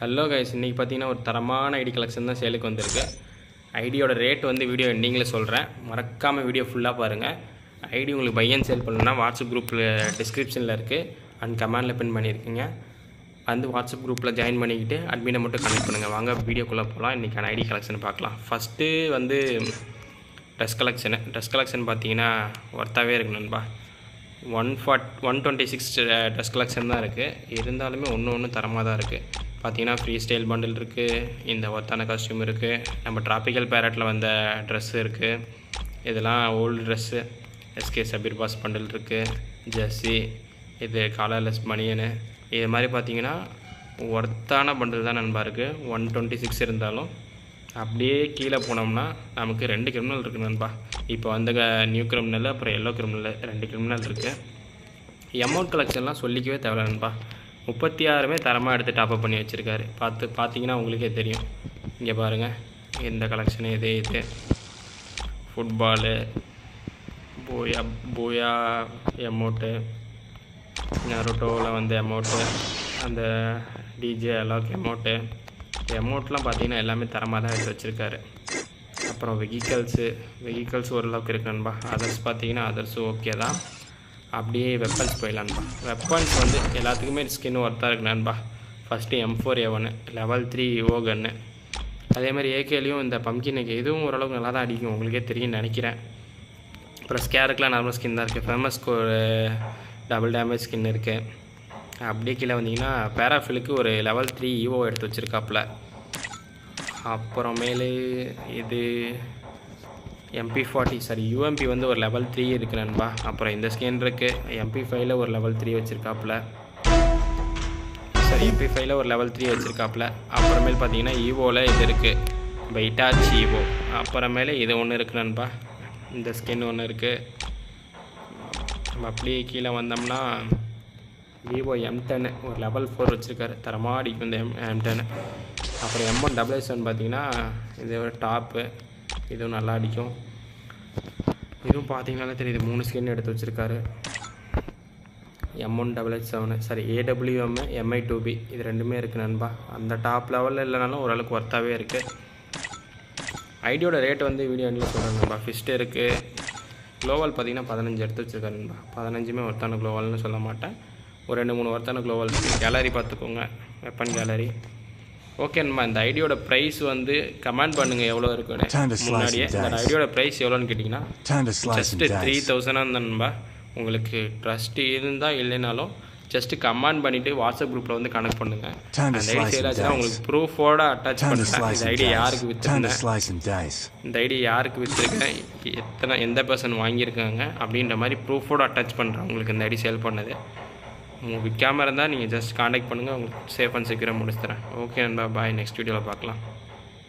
Hello guys, இன்றைக்கி பார்த்தீங்கன்னா ஒரு தரமான ஐடி கலெக்ஷன் தான் சேலுக்கு வந்திருக்கு. ஐடியோட ரேட் வந்து வீடியோ எண்டிங்கில் சொல்கிறேன், மறக்காமல் வீடியோ ஃபுல்லாக பாருங்கள். ஐடி உங்களுக்கு பை அண்ட் சேல் பண்ணணும்னா வாட்ஸ்அப் குரூப்பில் டிஸ்கிரிப்ஷனில் இருக்குது அண்ட் கமெண்டில் பின் பண்ணியிருக்கீங்க. வந்து வாட்ஸ்அப் குரூப்பில் ஜாயின் பண்ணிக்கிட்டு அட்மினை மட்டும் கனெக்ட் பண்ணுங்கள். வாங்க வீடியோக்குள்ளே போகலாம். இன்றைக்கான ஐடி கலெக்ஷன் பார்க்கலாம். ஃபஸ்ட்டு வந்து ட்ரெஸ் கலெக்ஷன் பார்த்தீங்கன்னா ஒர்த்தாகவே இருக்கு நண்பா. 126 ட்ரெஸ் கலெக்ஷன் தான் இருக்குது. இருந்தாலுமே ஒன்று தரமாக தான் இருக்குது. பார்த்தீங்கன்னா ஃப்ரீ ஸ்டைல் பண்டில் இருக்குது, இந்த ஒர்த்தான காஸ்டியூம் இருக்குது, நம்ம ட்ராபிக்கல் பேரட்டில் வந்த ட்ரெஸ்ஸு இருக்குது, இதெல்லாம் ஓல்டு ட்ரெஸ்ஸு, எஸ்கே சபீர் பாஸ் பண்டில் இருக்குது, ஜெர்சி, இது காலர்லெஸ் பனியனு, இது மாதிரி பார்த்தீங்கன்னா ஒர்த்தான பண்டில் தான் நண்பா இருக்குது. 126 இருந்தாலும் அப்படியே கீழே போனோம்னா நமக்கு 2 கிரிமினல் இருக்குது நண்பா. இப்போ வந்து நியூ கிரிமினல் அப்புறம் எல்லோ கிரிமினல் 2 கிரிமினல் இருக்குது. அமௌண்ட் கலெக்ஷன்லாம் சொல்லிக்கவே தேவை நண்பா. 36 தரமாக எடுத்து டாப்அப் பண்ணி வச்சுருக்காரு. பார்த்தீங்கன்னா உங்களுக்கே தெரியும். இங்கே பாருங்கள், இந்த கலெக்ஷனு இது ஃபுட்பாலு, போயா எமௌண்ட்டு, நருட்டோவில் வந்து எமௌண்ட்டு, அந்த டிஜே அலாக் எமௌண்ட்லாம் பார்த்தீங்கன்னா எல்லாமே தரமாக தான் எடுத்து வச்சுருக்காரு. அப்புறம் வெஹிக்கல்ஸ் ஓரளவுக்கு இருக்கு நண்பா. அதர்ஸ் பார்த்தீங்கன்னா அதர்ஸும் ஓகே தான். அப்படியே வெப்பன்ஸ் போயிடலான்பா. வெப்பன்ஸ் வந்து எல்லாத்துக்குமே ஸ்கின் ஒர்த்தாக இருக்கு நண்பா. ஃபஸ்ட்டு M4A1 லெவல் 3 ஈவோ கன்னு, அதேமாதிரி ஏகேலையும் இந்த பம்கினுக்கு இதுவும் ஓரளவுக்கு நல்லா தான் அடிக்கும், உங்களுக்கே தெரியும்னு நினைக்கிறேன். அப்புறம் ஸ்கேருக்குலாம் நார்மல் ஸ்கின் தான் இருக்குது. ஃபேமஸ்க்கு ஒரு டபுள் டேமேஜ் ஸ்கின் இருக்குது. அப்படியே கீழே வந்தீங்கன்னா பேராஃபிலுக்கு ஒரு லெவல் 3 ஈவோ எடுத்து வச்சுருக்காப்புல. அப்புறமேலு இது MP40 UMP வந்து ஒரு லெவல் 3 இருக்குது நண்பா. அப்புறம் இந்த ஸ்கின் இருக்குது. MP5ல் ஒரு லெவல் 3 வச்சுருக்காப்புல. MP5ல் ஒரு லெவல் 3 வச்சுருக்காப்புல. அப்புறமேல் பார்த்தீங்கன்னா ஈவோவில் இது இருக்குது, பைட்டாச் ஈவோ. அப்புறமேலே இது ஒன்று இருக்குது நண்பா, இந்த ஸ்கின் ஒன்று இருக்குது. நம்ம அப்படியே கீழே வந்தோம்னா விவோ M10 ஒரு லெவல் 4 வச்சுருக்காரு, தரமாக அடிக்கும் இந்த M10. அப்புறம் M177 பார்த்தீங்கன்னா இது ஒரு டாப்பு, இதுவும் நல்லா அடிக்கும். இதுவும் பார்த்தீங்கன்னாலே தெரியுது, 3 ஸ்கின் எடுத்து வச்சுருக்காரு. M177 AWM MI2B இது ரெண்டுமே இருக்குது நண்பா. அந்த டாப் லெவலில் இல்லைனாலும் ஓரளவுக்கு ஒர்த்தாகவே இருக்குது. ஐடியோட ரேட் வந்து வீடியோ எண்டில் சொல்கிறேன் நண்பா. ஃபிஸ்ட்டு இருக்குது. க்ளோவல் பார்த்தீங்கன்னா 15 எடுத்து வச்சுருக்காரு நண்பா. 15 ஒர்த்தான க்ளோவல்னு சொல்ல மாட்டேன், ஒரு 2-3 ஒர்த்தான க்ளோவல். கேலரி பார்த்துக்கோங்க, வெப்பன் கேலரி. ஓகே நண்பா, இந்த ஐடியோட ப்ரைஸ் வந்து கமெண்ட் பண்ணுங்கள் எவ்வளோ இருக்குன்னு. முன்னாடியே இந்த ஐடியோட ப்ரைஸ் எவ்வளோன்னு கேட்டிங்கன்னா ஜஸ்ட்டு 3000 தான் நண்பா. உங்களுக்கு ட்ரஸ்ட் இருந்தால் இல்லைனாலும் ஜஸ்ட்டு கமெண்ட் பண்ணிவிட்டு வாட்ஸ்அப் குரூப்பில் வந்து கனெக்ட் பண்ணுங்கள். அந்த ஐடி சேலாச்சுன்னா உங்களுக்கு ப்ரூஃபோடு அட்டாச் பண்ணுறேன். இந்த ஐடி யாருக்கு விற்றுருந்தேன், இந்த ஐடி யாருக்கு விற்றுருக்கேன், எந்த பர்சன் வாங்கியிருக்காங்க அப்படின்ற மாதிரி ப்ரூஃபோடு அட்டாச் பண்ணுறேன் உங்களுக்கு இந்த ஐடி சேல் பண்ணது. உங்களுக்கு விற்காமல் இருந்தால் நீங்கள் ஜஸ்ட் காண்டாக்ட் பண்ணுங்கள், உங்களுக்கு சேஃப் அண்ட் செக்யூராக முடிச்சு தரேன். ஓகே நண்பா, பாய். நெக்ஸ்ட் வீடியோவில் பார்க்கலாம்.